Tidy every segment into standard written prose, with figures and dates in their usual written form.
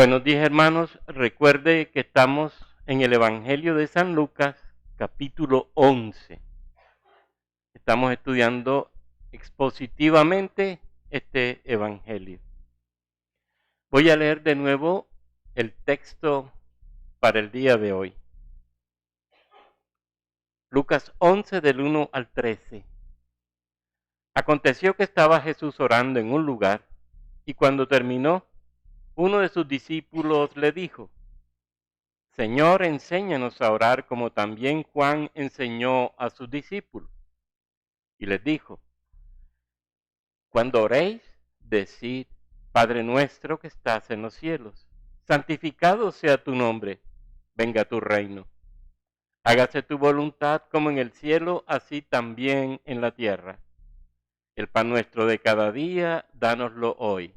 Buenos días, hermanos. Recuerde que estamos en el Evangelio de San Lucas, capítulo 11. Estamos estudiando expositivamente este Evangelio. Voy a leer de nuevo el texto para el día de hoy. Lucas 11 del 1 al 13. Aconteció que estaba Jesús orando en un lugar y cuando terminó, uno de sus discípulos le dijo: Señor, enséñanos a orar como también Juan enseñó a sus discípulos. Y les dijo: Cuando oréis, decid: Padre nuestro que estás en los cielos, santificado sea tu nombre, venga tu reino. Hágase tu voluntad como en el cielo, así también en la tierra. El pan nuestro de cada día, dánoslo hoy.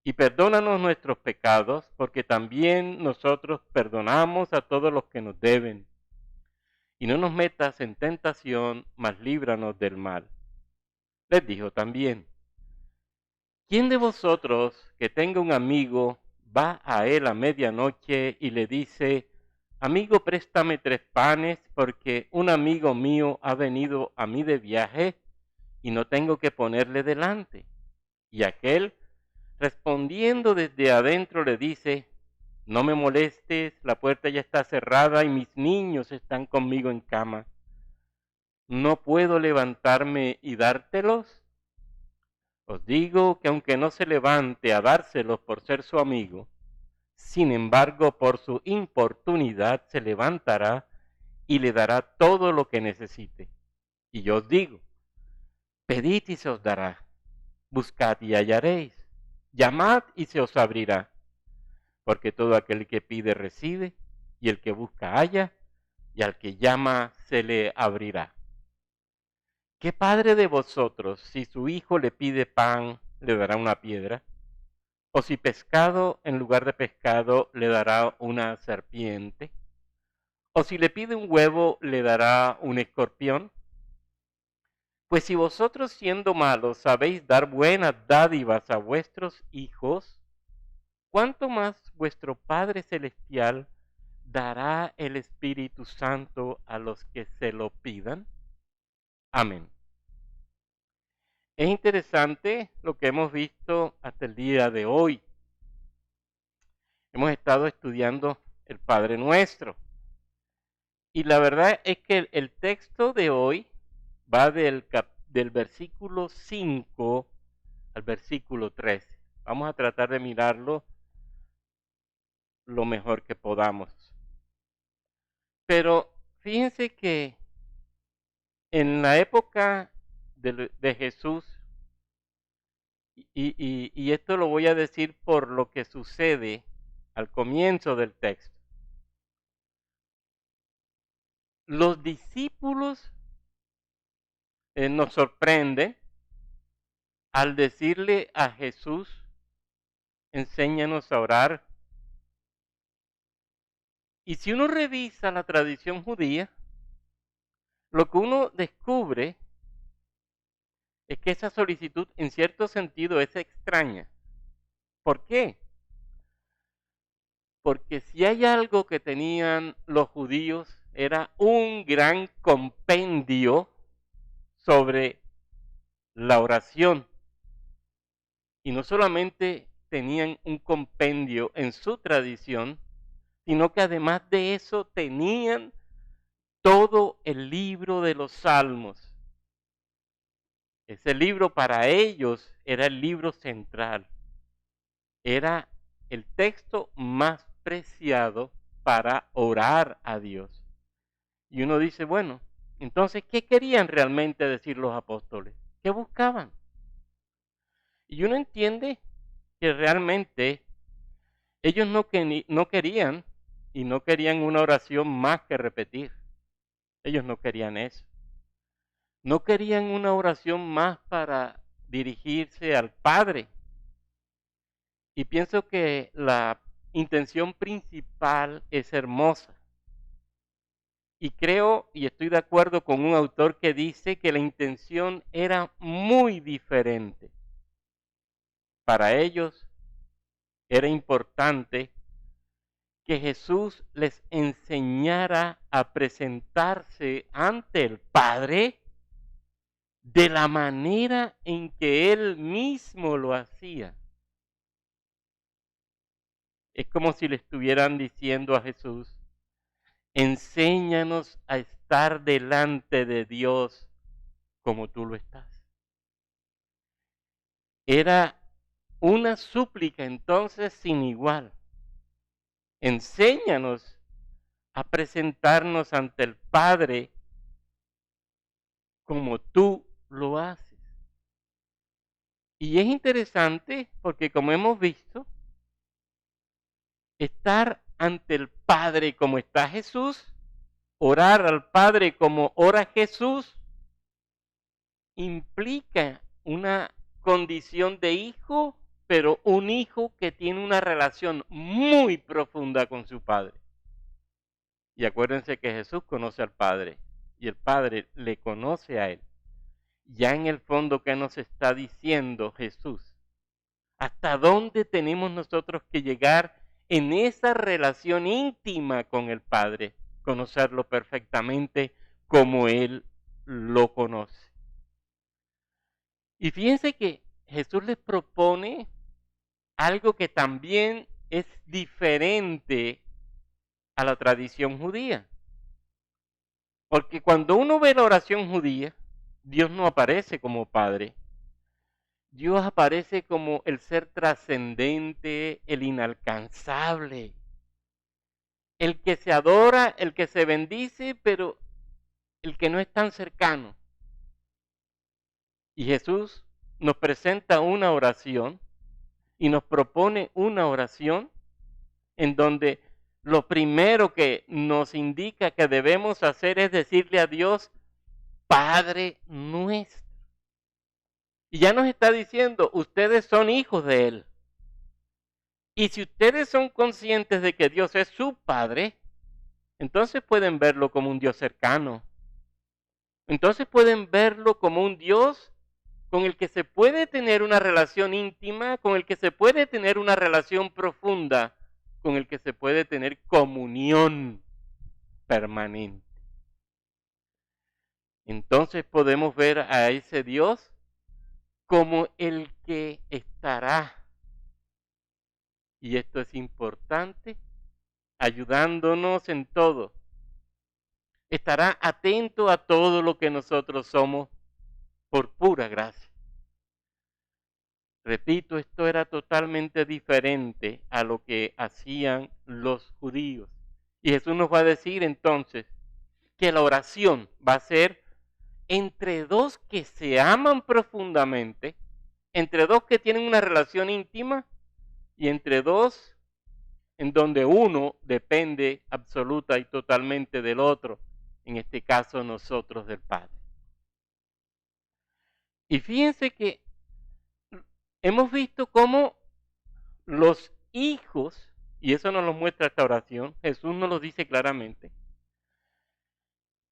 Y perdónanos nuestros pecados, porque también nosotros perdonamos a todos los que nos deben. Y no nos metas en tentación, mas líbranos del mal. Les dijo también: ¿Quién de vosotros que tenga un amigo va a él a medianoche y le dice: Amigo, préstame 3 panes, porque un amigo mío ha venido a mí de viaje y no tengo que ponerle delante? Y aquel, respondiendo desde adentro, le dice: No me molestes, la puerta ya está cerrada y mis niños están conmigo en cama. ¿No puedo levantarme y dártelos? Os digo que aunque no se levante a dárselos por ser su amigo, sin embargo por su importunidad se levantará y le dará todo lo que necesite. Y yo os digo: pedid y se os dará, buscad y hallaréis, llamad y se os abrirá, porque todo aquel que pide recibe, y el que busca halla, y al que llama se le abrirá. ¿Qué padre de vosotros, si su hijo le pide pan, le dará una piedra? ¿O si pescado, en lugar de pescado, le dará una serpiente? ¿O si le pide un huevo, le dará un escorpión? Pues si vosotros, siendo malos, sabéis dar buenas dádivas a vuestros hijos, ¿cuánto más vuestro Padre Celestial dará el Espíritu Santo a los que se lo pidan? Amén. Es interesante lo que hemos visto hasta el día de hoy. Hemos estado estudiando el Padre Nuestro. Y la verdad es que el texto de hoy va del versículo 5 al versículo 13. Vamos a tratar de mirarlo lo mejor que podamos. Pero fíjense que en la época de Jesús, y esto lo voy a decir por lo que sucede al comienzo del texto, los discípulos nos sorprenden al decirle a Jesús: enséñanos a orar. Y si uno revisa la tradición judía, lo que uno descubre es que esa solicitud en cierto sentido es extraña. ¿Por qué? Porque si hay algo que tenían los judíos era un gran compendio sobre la oración. Y no solamente tenían un compendio en su tradición, sino que además de eso tenían todo el libro de los Salmos. Ese libro para ellos era el libro central, era el texto más preciado para orar a Dios. Y uno dice: bueno, entonces, ¿qué querían realmente decir los apóstoles? ¿Qué buscaban? Y uno entiende que realmente ellos no querían y no querían una oración más que repetir. Ellos no querían eso. No querían una oración más para dirigirse al Padre. Y pienso que la intención principal es hermosa. Y creo y estoy de acuerdo con un autor que dice que la intención era muy diferente. Para ellos era importante que Jesús les enseñara a presentarse ante el Padre de la manera en que Él mismo lo hacía. Es como si le estuvieran diciendo a Jesús: enséñanos a estar delante de Dios como tú lo estás. Era una súplica entonces sin igual. Enséñanos a presentarnos ante el Padre como tú lo haces. Y es interesante porque, como hemos visto, estar ante el Padre como está Jesús, orar al Padre como ora Jesús, implica una condición de hijo, pero un hijo que tiene una relación muy profunda con su Padre. Y acuérdense que Jesús conoce al Padre y el Padre le conoce a Él. Ya en el fondo, ¿qué nos está diciendo Jesús? ¿Hasta dónde tenemos nosotros que llegar en esa relación íntima con el Padre? Conocerlo perfectamente como Él lo conoce. Y fíjense que Jesús les propone algo que también es diferente a la tradición judía. Porque cuando uno ve la oración judía, Dios no aparece como Padre. Dios aparece como el ser trascendente, el inalcanzable, el que se adora, el que se bendice, pero el que no es tan cercano. Y Jesús nos presenta una oración y nos propone una oración en donde lo primero que nos indica que debemos hacer es decirle a Dios: Padre nuestro. Y ya nos está diciendo, ustedes son hijos de Él. Y si ustedes son conscientes de que Dios es su Padre, entonces pueden verlo como un Dios cercano. Entonces pueden verlo como un Dios con el que se puede tener una relación íntima, con el que se puede tener una relación profunda, con el que se puede tener comunión permanente. Entonces podemos ver a ese Dios como el que estará, y esto es importante, ayudándonos en todo. Estará atento a todo lo que nosotros somos por pura gracia. Repito, esto era totalmente diferente a lo que hacían los judíos. Y Jesús nos va a decir entonces que la oración va a ser entre dos que se aman profundamente, entre dos que tienen una relación íntima y entre dos en donde uno depende absoluta y totalmente del otro, en este caso nosotros del Padre. Y fíjense que hemos visto cómo los hijos, y eso nos lo muestra esta oración, Jesús nos lo dice claramente,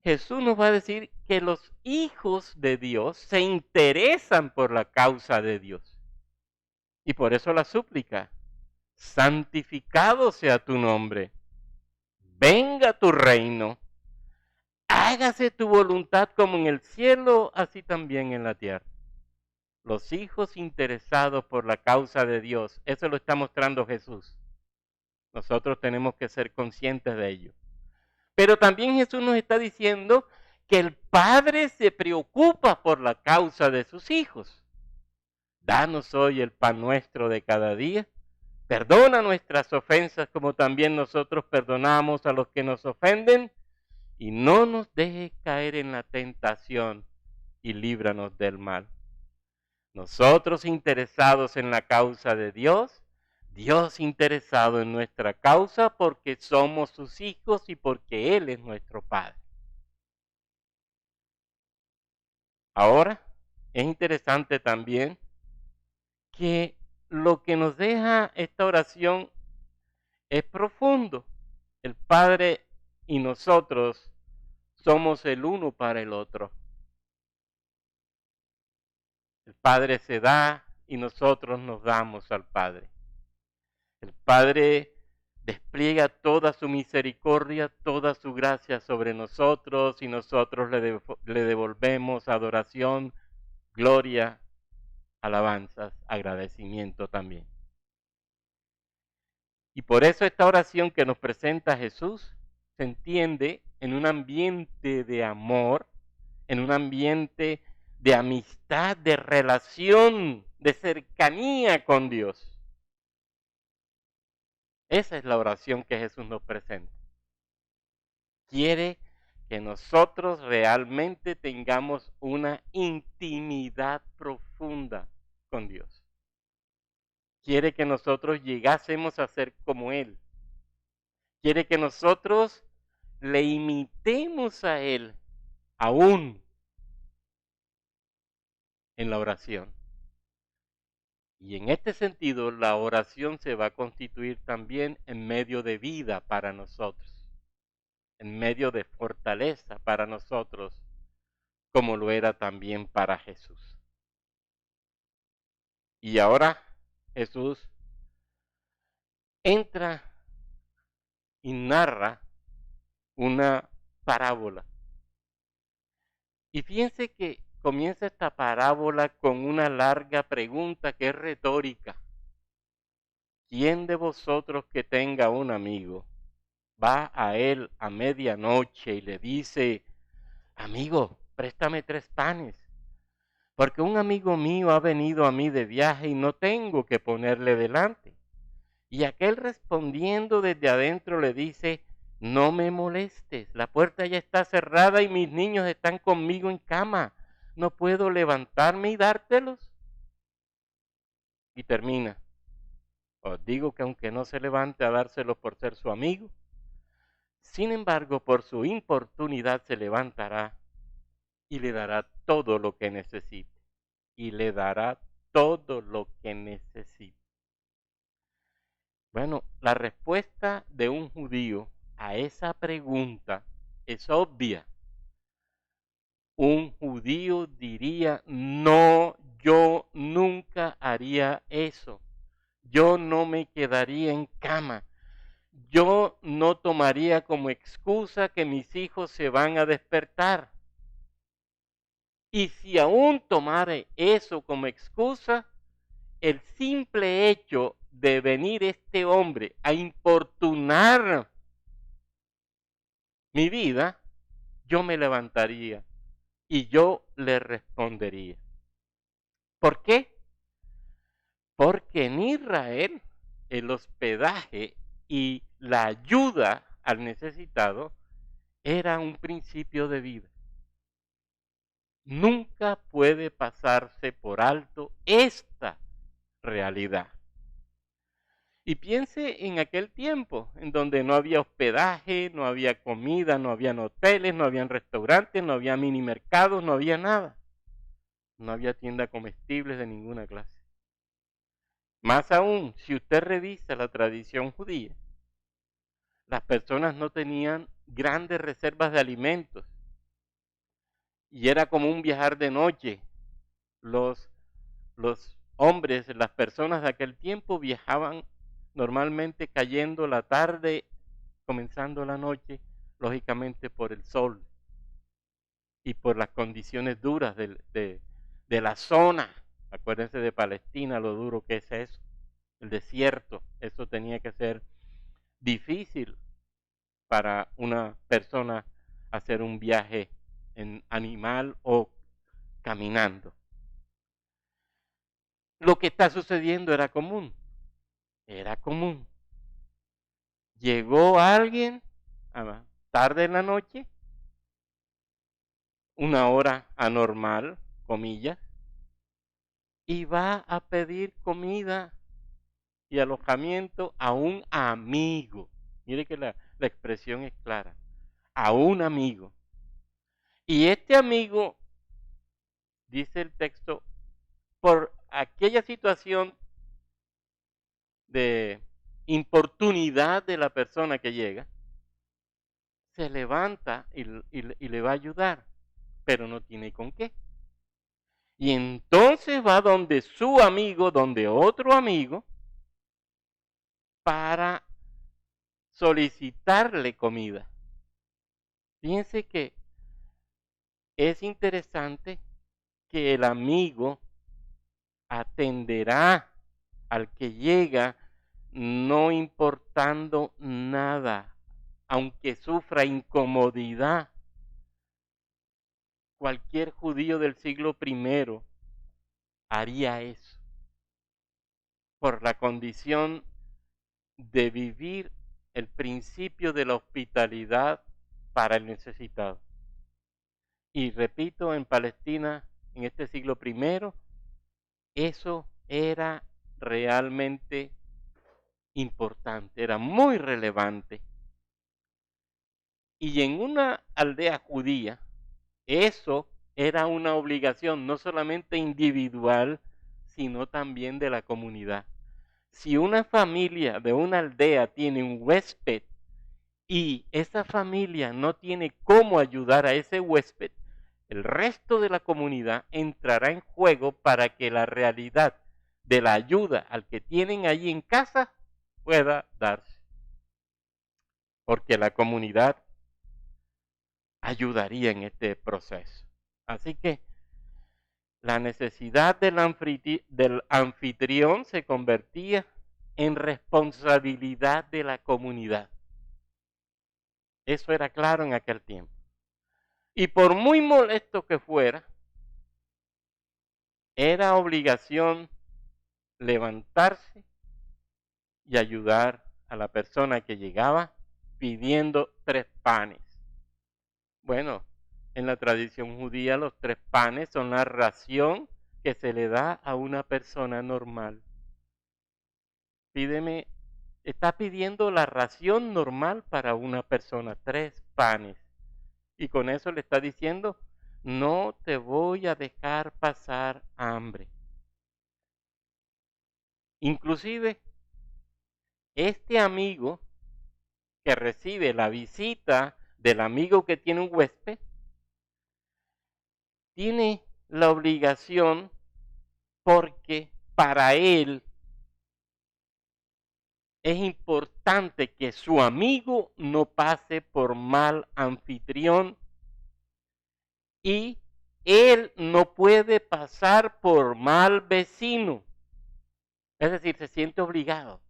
Jesús nos va a decir que los hijos de Dios se interesan por la causa de Dios. Y por eso la súplica: santificado sea tu nombre, venga tu reino, hágase tu voluntad como en el cielo, así también en la tierra. Los hijos interesados por la causa de Dios, eso lo está mostrando Jesús. Nosotros tenemos que ser conscientes de ello. Pero también Jesús nos está diciendo que el Padre se preocupa por la causa de sus hijos. Danos hoy el pan nuestro de cada día. Perdona nuestras ofensas como también nosotros perdonamos a los que nos ofenden. Y no nos dejes caer en la tentación y líbranos del mal. Nosotros interesados en la causa de Dios, Dios interesado en nuestra causa porque somos sus hijos y porque Él es nuestro Padre. Ahora, es interesante también que lo que nos deja esta oración es profundo. El Padre y nosotros somos el uno para el otro. El Padre se da y nosotros nos damos al Padre. El Padre despliega toda su misericordia, toda su gracia sobre nosotros y nosotros le devolvemos adoración, gloria, alabanzas, agradecimiento también. Y por eso esta oración que nos presenta Jesús se entiende en un ambiente de amor, en un ambiente de amistad, de relación, de cercanía con Dios. Esa es la oración que Jesús nos presenta. Quiere que nosotros realmente tengamos una intimidad profunda con Dios. Quiere que nosotros llegásemos a ser como Él. Quiere que nosotros le imitemos a Él aún en la oración. Y en este sentido, la oración se va a constituir también en medio de vida para nosotros, en medio de fortaleza para nosotros, como lo era también para Jesús. Y ahora Jesús entra y narra una parábola. Y fíjense que comienza esta parábola con una larga pregunta que es retórica. ¿Quién de vosotros que tenga un amigo va a él a medianoche y le dice, amigo, préstame 3 panes, porque un amigo mío ha venido a mí de viaje y no tengo que ponerle delante? Y aquel respondiendo desde adentro le dice, no me molestes, la puerta ya está cerrada y mis niños están conmigo en cama, no puedo levantarme y dártelos. Y termina, os digo que aunque no se levante a dárselos por ser su amigo, sin embargo por su importunidad se levantará y le dará todo lo que necesite. Y le dará todo lo que necesite. Bueno, la respuesta de un judío a esa pregunta es obvia. Un judío diría, no, yo nunca haría eso. Yo no me quedaría en cama. Yo no tomaría como excusa que mis hijos se van a despertar. Y si aún tomara eso como excusa, el simple hecho de venir este hombre a importunar mi vida, yo me levantaría y yo le respondería. ¿Por qué? Porque en Israel el hospedaje y la ayuda al necesitado era un principio de vida. Nunca puede pasarse por alto esta realidad. Y piense en aquel tiempo, en donde no había hospedaje, no había comida, no habían hoteles, no habían restaurantes, no había mini mercados, no había nada. No había tienda comestibles de ninguna clase. Más aún, si usted revisa la tradición judía, las personas no tenían grandes reservas de alimentos. Y era común viajar de noche. Los, los hombres, las personas de aquel tiempo viajaban normalmente cayendo la tarde, comenzando la noche, lógicamente por el sol y por las condiciones duras de la zona. Acuérdense de Palestina, lo duro que es eso, el desierto. Eso tenía que ser difícil para una persona hacer un viaje en animal o caminando. Lo que está sucediendo era común. Era común. Llegó alguien tarde en la noche, una hora anormal, comillas, y va a pedir comida y alojamiento a un amigo. Mire que la expresión es clara. A un amigo. Y este amigo, dice el texto, por aquella situación de importunidad de la persona que llega, se levanta y le va a ayudar, pero no tiene con qué. Y entonces va donde su amigo, donde otro amigo, para solicitarle comida. Fíjense que es interesante que el amigo atenderá al que llega no importando nada, aunque sufra incomodidad. Cualquier judío del siglo I haría eso por la condición de vivir el principio de la hospitalidad para el necesitado. Y repito, en Palestina, en este siglo I, eso era realmente importante, era muy relevante. Y en una aldea judía, eso era una obligación no solamente individual, sino también de la comunidad. Si una familia de una aldea tiene un huésped y esa familia no tiene cómo ayudar a ese huésped, el resto de la comunidad entrará en juego para que la realidad de la ayuda al que tienen allí en casa pueda darse. Porque la comunidad ayudaría en este proceso. Así que la necesidad del anfitrión se convertía en responsabilidad de la comunidad. Eso era claro en aquel tiempo. Y por muy molesto que fuera, era obligación levantarse y ayudar a la persona que llegaba pidiendo 3 panes. Bueno, en la tradición judía los 3 panes son la ración que se le da a una persona normal. Está pidiendo la ración normal para una persona, 3 panes. Y con eso le está diciendo, no te voy a dejar pasar hambre. Inclusive, este amigo que recibe la visita del amigo que tiene un huésped, tiene la obligación porque para él es importante que su amigo no pase por mal anfitrión y él no puede pasar por mal vecino. Es decir, se siente obligado.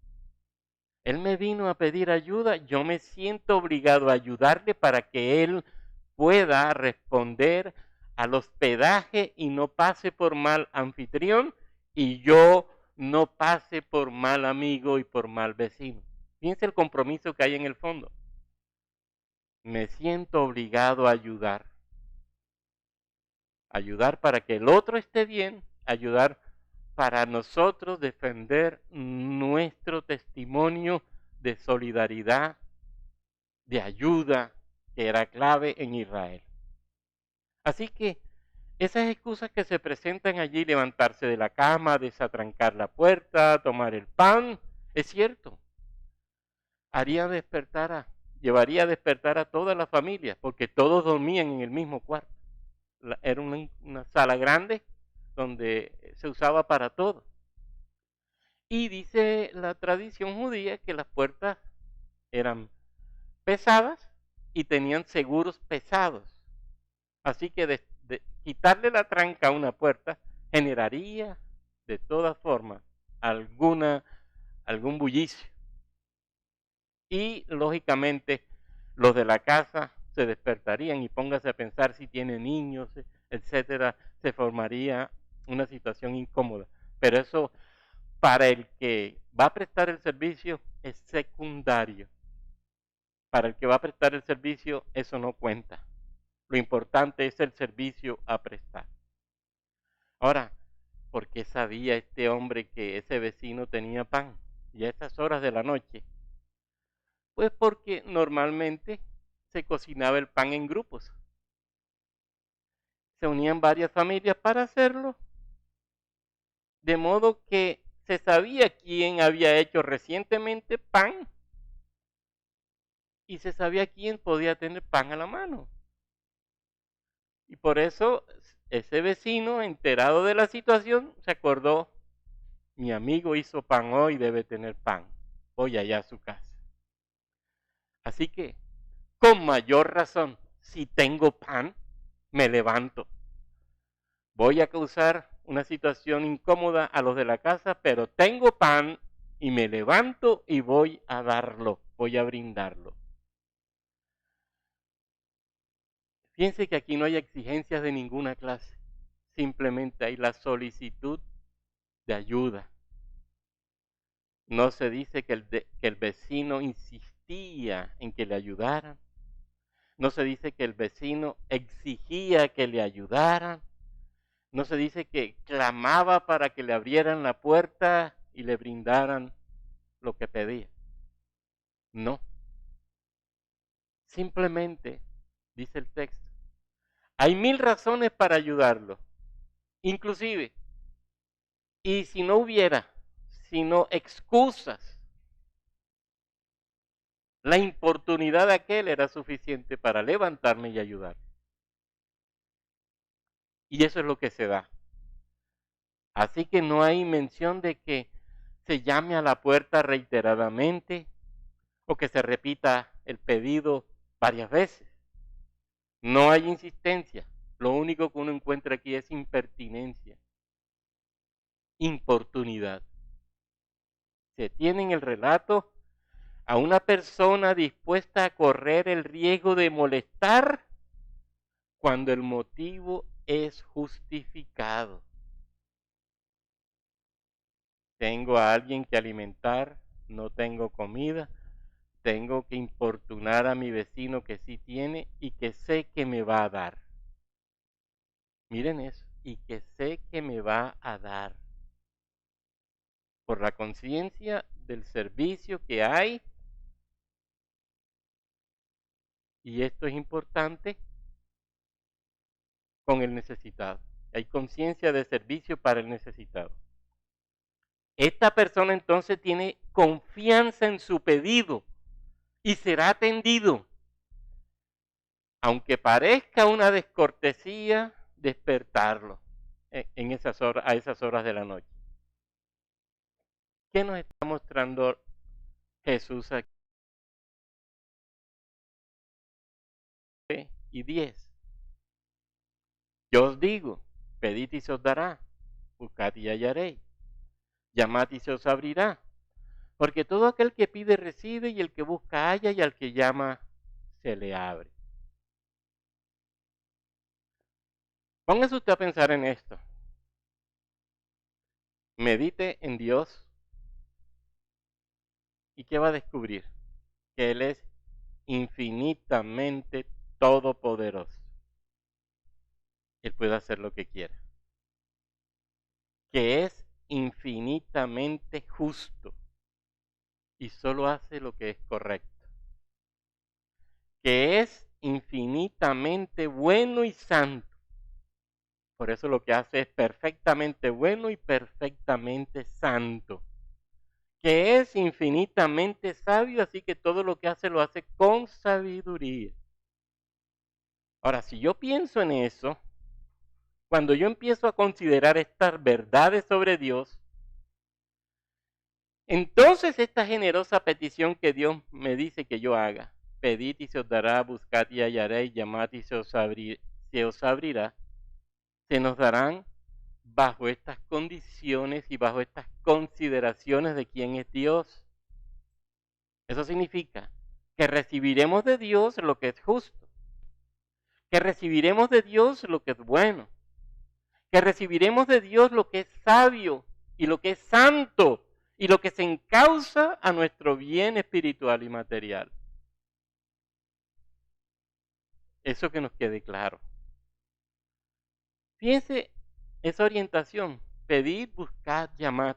Él me vino a pedir ayuda, yo me siento obligado a ayudarle para que él pueda responder al hospedaje y no pase por mal anfitrión y yo no pase por mal amigo y por mal vecino. Fíjense el compromiso que hay en el fondo. Me siento obligado a ayudar. Ayudar para que el otro esté bien, ayudar para nosotros defender nuestro testimonio de solidaridad, de ayuda, que era clave en Israel. Así que esas excusas que se presentan allí, levantarse de la cama, desatrancar la puerta, tomar el pan, es cierto, llevaría a despertar a toda la familia, porque todos dormían en el mismo cuarto. Era una sala grande donde se usaba para todo. Y dice la tradición judía que las puertas eran pesadas y tenían seguros pesados. Así que de quitarle la tranca a una puerta generaría de todas formas algún bullicio. Y lógicamente los de la casa se despertarían y póngase a pensar si tiene niños, etcétera, se formaría una situación incómoda. Pero eso para el que va a prestar el servicio es secundario. Para el que va a prestar el servicio eso no cuenta. Lo importante es el servicio a prestar. Ahora, ¿por qué sabía este hombre que ese vecino tenía pan? Y a esas horas de la noche. Pues porque normalmente se cocinaba el pan en grupos. Se unían varias familias para hacerlo, de modo que se sabía quién había hecho recientemente pan y se sabía quién podía tener pan a la mano. Y por eso ese vecino, enterado de la situación, se acordó, mi amigo hizo pan hoy, debe tener pan. voy allá a su casa. Así que, con mayor razón, si tengo pan, me levanto. Voy a causar una situación incómoda a los de la casa, pero tengo pan y me levanto y voy a darlo, voy a brindarlo. Fíjense que aquí no hay exigencias de ninguna clase, simplemente hay la solicitud de ayuda. No se dice que el vecino insistía en que le ayudaran. No se dice que el vecino exigía que le ayudaran. No se dice que clamaba para que le abrieran la puerta y le brindaran lo que pedía. No. Simplemente, dice el texto, hay 1000 razones para ayudarlo. Inclusive, y si no hubiera, sino excusas, la importunidad de aquel era suficiente para levantarme y ayudar. Y eso es lo que se da. Así que no hay mención de que se llame a la puerta reiteradamente o que se repita el pedido varias veces. No hay insistencia. Lo único que uno encuentra aquí es impertinencia, importunidad. Se tiene en el relato a una persona dispuesta a correr el riesgo de molestar cuando el motivo es justificado. Tengo a alguien que alimentar, no tengo comida, tengo que importunar a mi vecino que sí tiene y que sé que me va a dar. Miren eso, y que sé que me va a dar. Por la conciencia del servicio que hay, y esto es importante, con el necesitado. Hay conciencia de servicio para el necesitado. Esta persona entonces tiene confianza en su pedido y será atendido. Aunque parezca una descortesía, despertarlo en esas horas, a esas horas de la noche. ¿Qué nos está mostrando Jesús aquí? Y 10. Yo os digo, pedid y se os dará, buscad y hallaréis, llamad y se os abrirá. Porque todo aquel que pide recibe, y el que busca halla, y al que llama se le abre. Póngase usted a pensar en esto. Medite en Dios. ¿Y qué va a descubrir? Que Él es infinitamente todopoderoso. Él puede hacer lo que quiera. Que es infinitamente justo y solo hace lo que es correcto. Que es infinitamente bueno y santo. Por eso lo que hace es perfectamente bueno y perfectamente santo. Que es infinitamente sabio, así que todo lo que hace lo hace con sabiduría. Ahora, si yo pienso en eso, cuando yo empiezo a considerar estas verdades sobre Dios, entonces esta generosa petición que Dios me dice que yo haga, pedid y se os dará, buscad y hallaréis, llamad y se os abrirá, se nos darán bajo estas condiciones y bajo estas consideraciones de quién es Dios. Eso significa que recibiremos de Dios lo que es justo, que recibiremos de Dios lo que es bueno, que recibiremos de Dios lo que es sabio y lo que es santo y lo que se encausa a nuestro bien espiritual y material. Eso que nos quede claro. Fíjense esa orientación, pedid, buscad, llamad.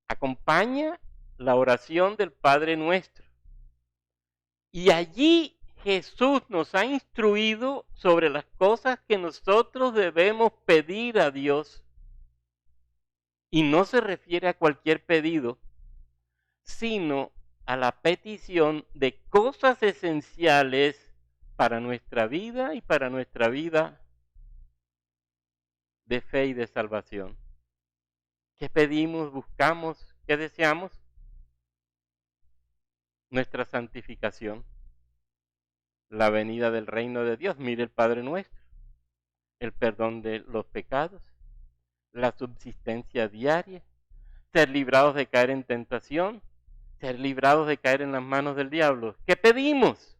Acompaña la oración del Padre Nuestro. Y allí Jesús nos ha instruido sobre las cosas que nosotros debemos pedir a Dios. Y no se refiere a cualquier pedido, sino a la petición de cosas esenciales para nuestra vida y para nuestra vida de fe y de salvación. ¿Qué pedimos, buscamos, ¿Qué deseamos? Nuestra santificación, la venida del reino de Dios. Mire el Padre nuestro, el perdón de los pecados, la subsistencia diaria, ser librados de caer en tentación, ser librados de caer en las manos del diablo. ¿Qué pedimos?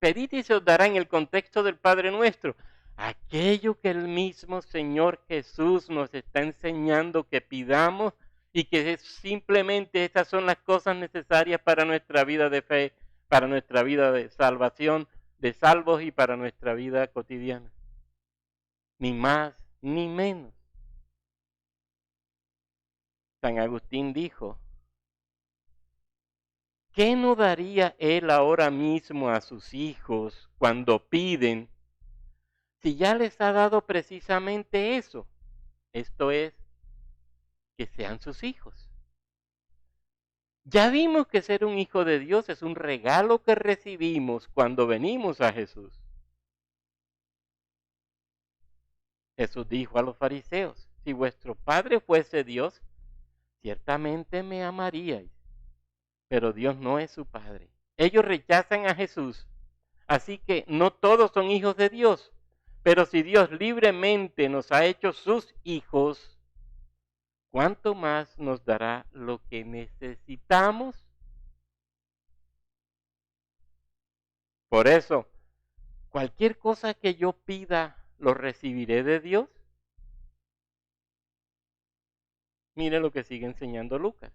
Pedid y se os dará en el contexto del Padre nuestro. Aquello que el mismo Señor Jesús nos está enseñando que pidamos y que simplemente estas son las cosas necesarias para nuestra vida de fe, para nuestra vida de salvación, de salvos y para nuestra vida cotidiana. Ni más ni menos. San Agustín dijo, ¿qué no daría él ahora mismo a sus hijos cuando piden si ya les ha dado precisamente eso? Esto es, que sean sus hijos. Ya vimos que ser un hijo de Dios es un regalo que recibimos cuando venimos a Jesús. Jesús dijo a los fariseos, si vuestro Padre fuese Dios, ciertamente me amaríais, pero Dios no es su Padre. Ellos rechazan a Jesús, así que no todos son hijos de Dios, pero si Dios libremente nos ha hecho sus hijos, ¿cuánto más nos dará lo que necesitamos? Por eso, cualquier cosa que yo pida, ¿lo recibiré de Dios? Mire lo que sigue enseñando Lucas.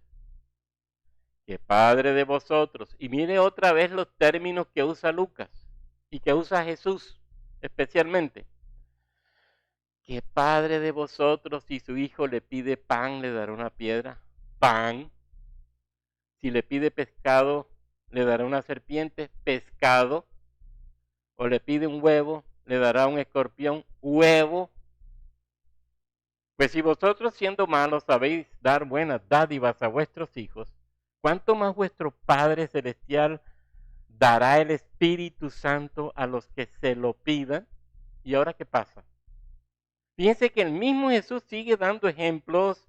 Que Padre de vosotros, y mire otra vez los términos que usa Lucas y que usa Jesús especialmente. Que Padre de vosotros, si su hijo le pide pan, le dará una piedra. Pan. Si le pide pescado, le dará una serpiente. Pescado. O le pide un huevo, le dará un escorpión. Huevo. Pues si vosotros siendo malos sabéis dar buenas dádivas a vuestros hijos, ¿cuánto más vuestro Padre Celestial dará el Espíritu Santo a los que se lo pidan? ¿Y ahora qué pasa? Fíjense que el mismo Jesús sigue dando ejemplos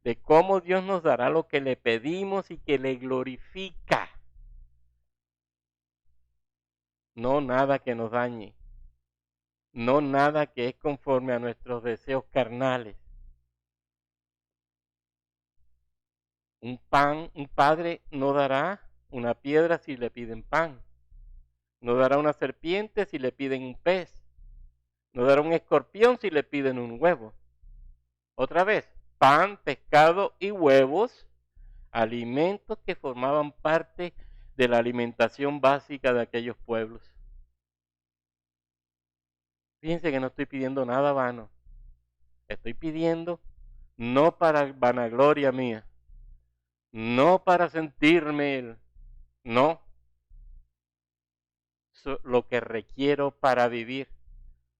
de cómo Dios nos dará lo que le pedimos y que le glorifica. No nada que nos dañe, no nada que es conforme a nuestros deseos carnales. Un padre no dará una piedra si le piden pan. No dará una serpiente si le piden un pez. No dará un escorpión si le piden un huevo. Otra vez, pan, pescado y huevos, alimentos que formaban parte de la alimentación básica de aquellos pueblos. Fíjense que no estoy pidiendo nada vano. Estoy pidiendo no para vanagloria mía, no para sentirme, no, lo que requiero para vivir.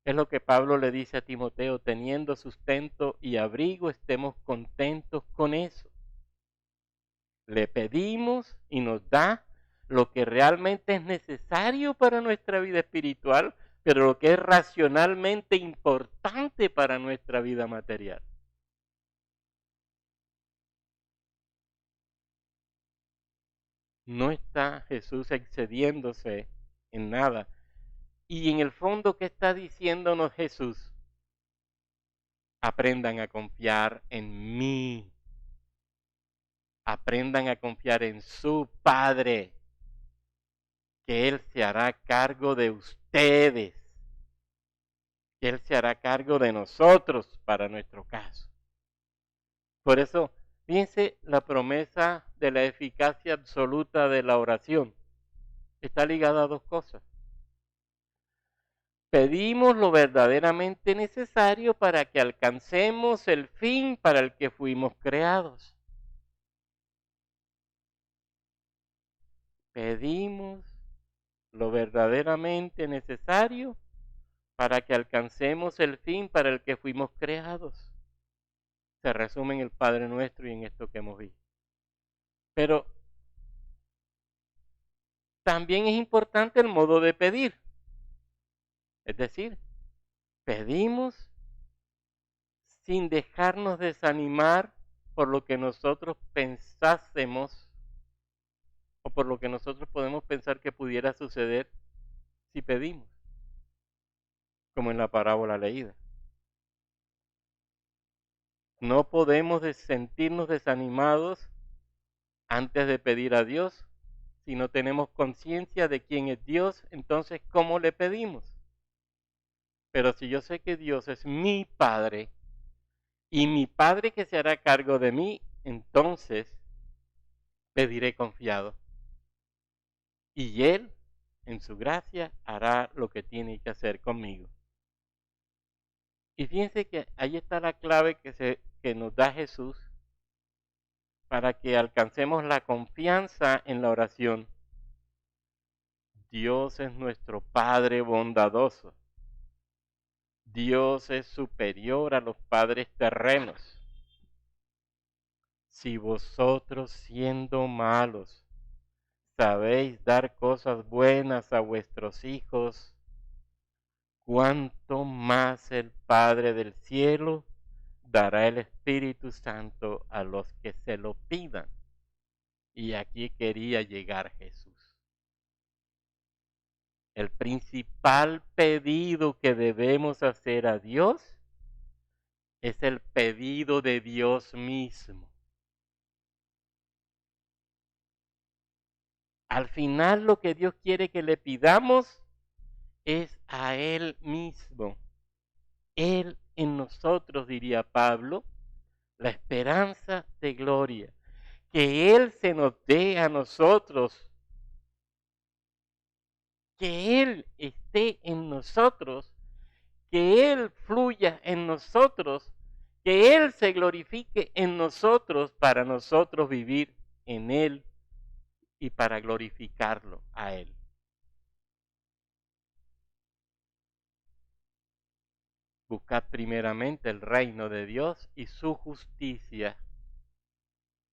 Es lo que Pablo le dice a Timoteo, teniendo sustento y abrigo, estemos contentos con eso. Le pedimos y nos da lo que realmente es necesario para nuestra vida espiritual, pero lo que es racionalmente importante para nuestra vida material. No está Jesús excediéndose en nada. Y en el fondo, ¿qué está diciéndonos Jesús? Aprendan a confiar en mí. Aprendan a confiar en su Padre, que Él se hará cargo de ustedes, que Él se hará cargo de nosotros para nuestro caso. Por eso, fíjense, la promesa de la eficacia absoluta de la oración está ligada a dos cosas. Pedimos lo verdaderamente necesario para que alcancemos el fin para el que fuimos creados. Pedimos lo verdaderamente necesario para que alcancemos el fin para el que fuimos creados. Se resume en el Padre Nuestro y en esto que hemos visto. Pero también es importante el modo de pedir. Es decir, pedimos sin dejarnos desanimar por lo que nosotros pensásemos o por lo que nosotros podemos pensar que pudiera suceder si pedimos, como en la parábola leída. No podemos sentirnos desanimados antes de pedir a Dios. Si no tenemos conciencia de quién es Dios, entonces ¿cómo le pedimos? Pero si yo sé que Dios es mi Padre y mi Padre que se hará cargo de mí, entonces pediré confiado. Y Él, en su gracia, hará lo que tiene que hacer conmigo. Y fíjense que ahí está la clave que nos da Jesús para que alcancemos la confianza en la oración. Dios es nuestro Padre bondadoso. Dios es superior a los padres terrenos. Si vosotros siendo malos sabéis dar cosas buenas a vuestros hijos, ¿cuánto más el Padre del cielo dará el Espíritu Santo a los que se lo pidan? Y aquí quería llegar Jesús. El principal pedido que debemos hacer a Dios es el pedido de Dios mismo. Al final lo que Dios quiere que le pidamos es a Él mismo. Él en nosotros, diría Pablo, la esperanza de gloria. Que Él se nos dé a nosotros, que Él esté en nosotros, que Él fluya en nosotros, que Él se glorifique en nosotros para nosotros vivir en Él y para glorificarlo a Él. Buscad primeramente el reino de Dios y su justicia.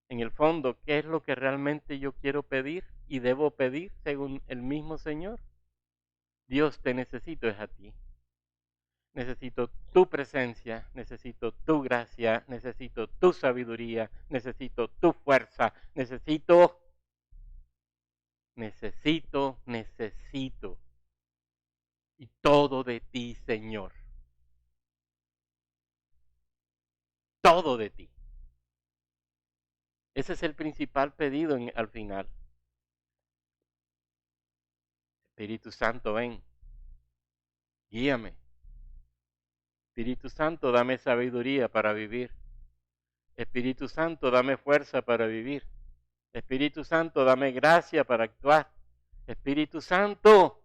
En el fondo, ¿qué es lo que realmente yo quiero pedir y debo pedir según el mismo Señor? Dios, te necesito es a ti. Necesito tu presencia, necesito tu gracia, necesito tu sabiduría, necesito tu fuerza, necesito. Y todo de ti, Señor. Todo de ti. Ese es el principal pedido al final. Espíritu Santo, ven. Guíame. Espíritu Santo, dame sabiduría para vivir. Espíritu Santo, dame fuerza para vivir. Espíritu Santo, dame gracia para actuar. Espíritu Santo,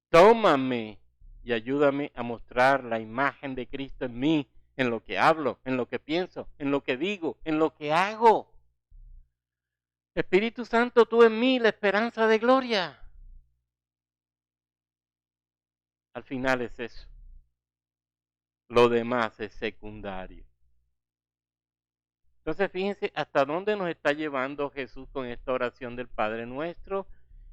tómame y ayúdame a mostrar la imagen de Cristo en mí, en lo que hablo, en lo que pienso, en lo que digo, en lo que hago. Espíritu Santo, tú en mí, la esperanza de gloria. Al final es eso. Lo demás es secundario. Entonces fíjense hasta dónde nos está llevando Jesús con esta oración del Padre Nuestro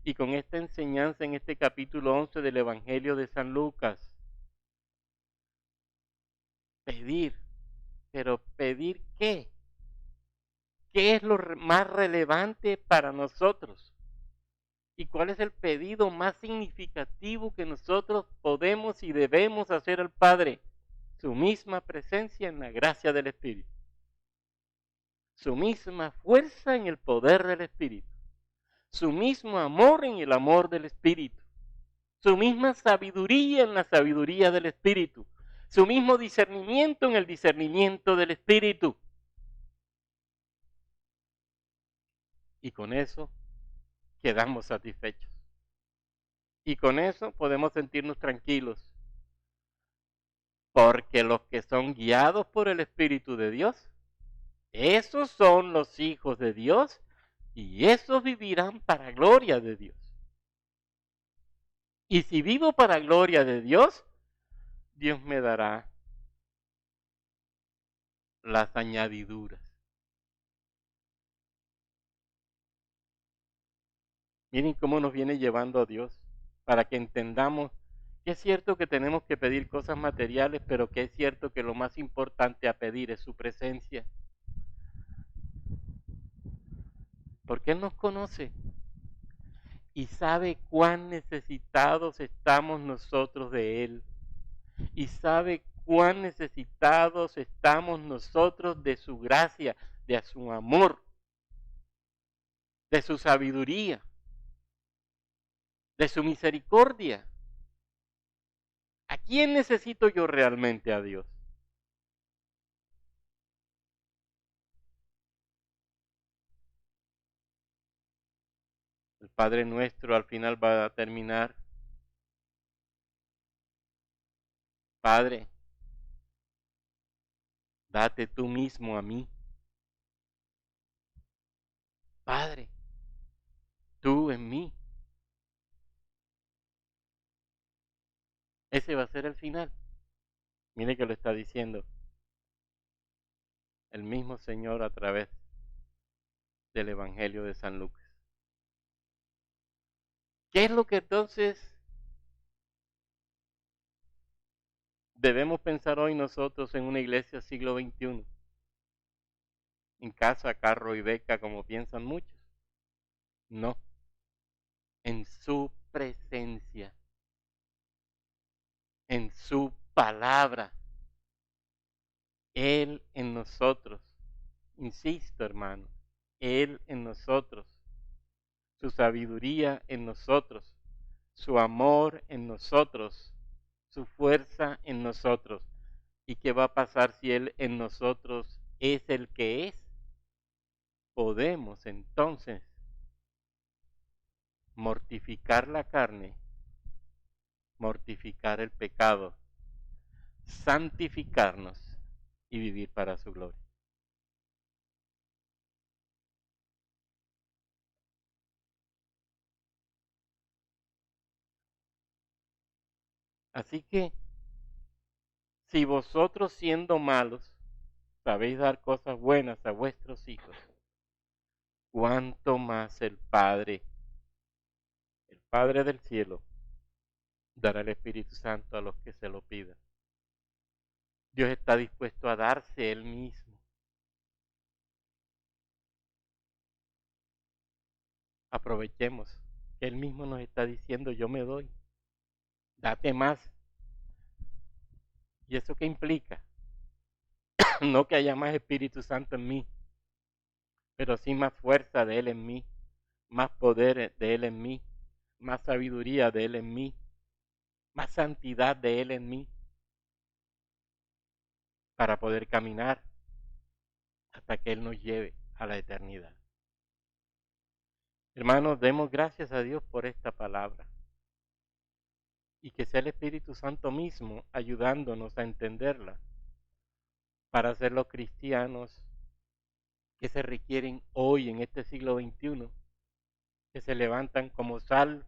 y con esta enseñanza en este capítulo 11 del Evangelio de San Lucas. Pedir, pero ¿pedir qué? ¿Qué es lo más relevante para nosotros? ¿Y cuál es el pedido más significativo que nosotros podemos y debemos hacer al Padre? Su misma presencia en la gracia del Espíritu. Su misma fuerza en el poder del Espíritu. Su mismo amor en el amor del Espíritu. Su misma sabiduría en la sabiduría del Espíritu. Su mismo discernimiento en el discernimiento del Espíritu. Y con eso quedamos satisfechos. Y con eso podemos sentirnos tranquilos. Porque los que son guiados por el Espíritu de Dios, esos son los hijos de Dios y esos vivirán para gloria de Dios. Y si vivo para gloria de Dios, Dios me dará las añadiduras. Miren cómo nos viene llevando a Dios para que entendamos Que es cierto que tenemos que pedir cosas materiales, pero que es cierto que lo más importante a pedir es su presencia. Porque Él nos conoce y sabe cuán necesitados estamos nosotros de Él. Y sabe cuán necesitados estamos nosotros de su gracia, de su amor, de su sabiduría, de su misericordia. ¿A quién necesito yo realmente a Dios? El Padre Nuestro al final va a terminar: Padre, date tú mismo a mí. Padre, tú en mí. Ese va a ser el final. Mire que lo está diciendo el mismo Señor a través del Evangelio de San Lucas. ¿Qué es lo que entonces debemos pensar hoy nosotros en una iglesia siglo XXI? En casa, carro y beca, como piensan muchos. No, en su presencia, en su palabra, Él en nosotros. Insisto, hermano, Él en nosotros, su sabiduría en nosotros, su amor en nosotros, su fuerza en nosotros. ¿Y qué va a pasar si Él en nosotros es el que es? Podemos entonces mortificar la carne, mortificar el pecado, santificarnos y vivir para su gloria. Así que, si vosotros siendo malos sabéis dar cosas buenas a vuestros hijos, cuánto más el Padre del cielo, dará el Espíritu Santo a los que se lo pidan. Dios está dispuesto a darse Él mismo. Aprovechemos que Él mismo nos está diciendo: yo me doy, date más. ¿Y eso qué implica? No que haya más Espíritu Santo en mí, pero sí más fuerza de Él en mí, más poder de Él en mí, más sabiduría de Él en mí, más santidad de Él en mí, para poder caminar hasta que Él nos lleve a la eternidad. Hermanos, demos gracias a Dios por esta palabra y que sea el Espíritu Santo mismo ayudándonos a entenderla para ser los cristianos que se requieren hoy en este siglo XXI, que se levantan como sal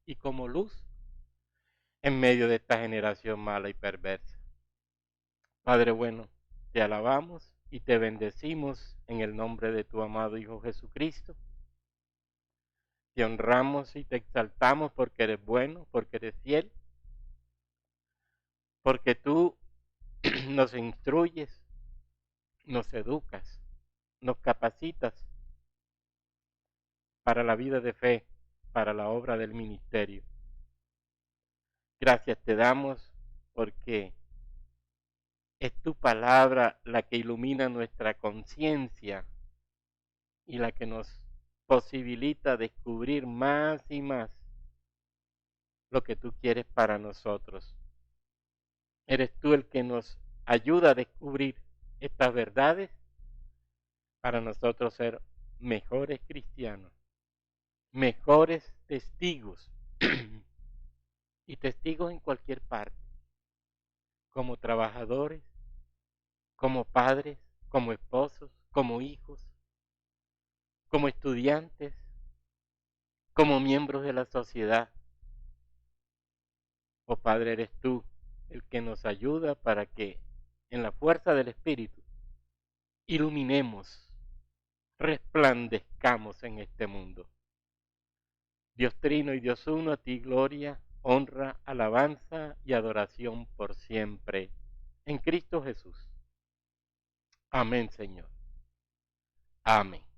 y como luz en medio de esta generación mala y perversa. Padre bueno, te alabamos y te bendecimos en el nombre de tu amado Hijo Jesucristo. Te honramos y te exaltamos porque eres bueno, porque eres fiel, porque tú nos instruyes, nos educas, nos capacitas para la vida de fe, para la obra del ministerio. Gracias te damos porque es tu palabra la que ilumina nuestra conciencia y la que nos posibilita descubrir más y más lo que tú quieres para nosotros. Eres tú el que nos ayuda a descubrir estas verdades para nosotros ser mejores cristianos, mejores testigos y testigos en cualquier parte, como trabajadores, como padres, como esposos, como hijos, como estudiantes, como miembros de la sociedad. Oh Padre, eres tú el que nos ayuda para que en la fuerza del Espíritu iluminemos, resplandezcamos en este mundo. Dios Trino y Dios Uno, a ti gloria, honra, alabanza y adoración por siempre. En Cristo Jesús. Amén, Señor. Amén.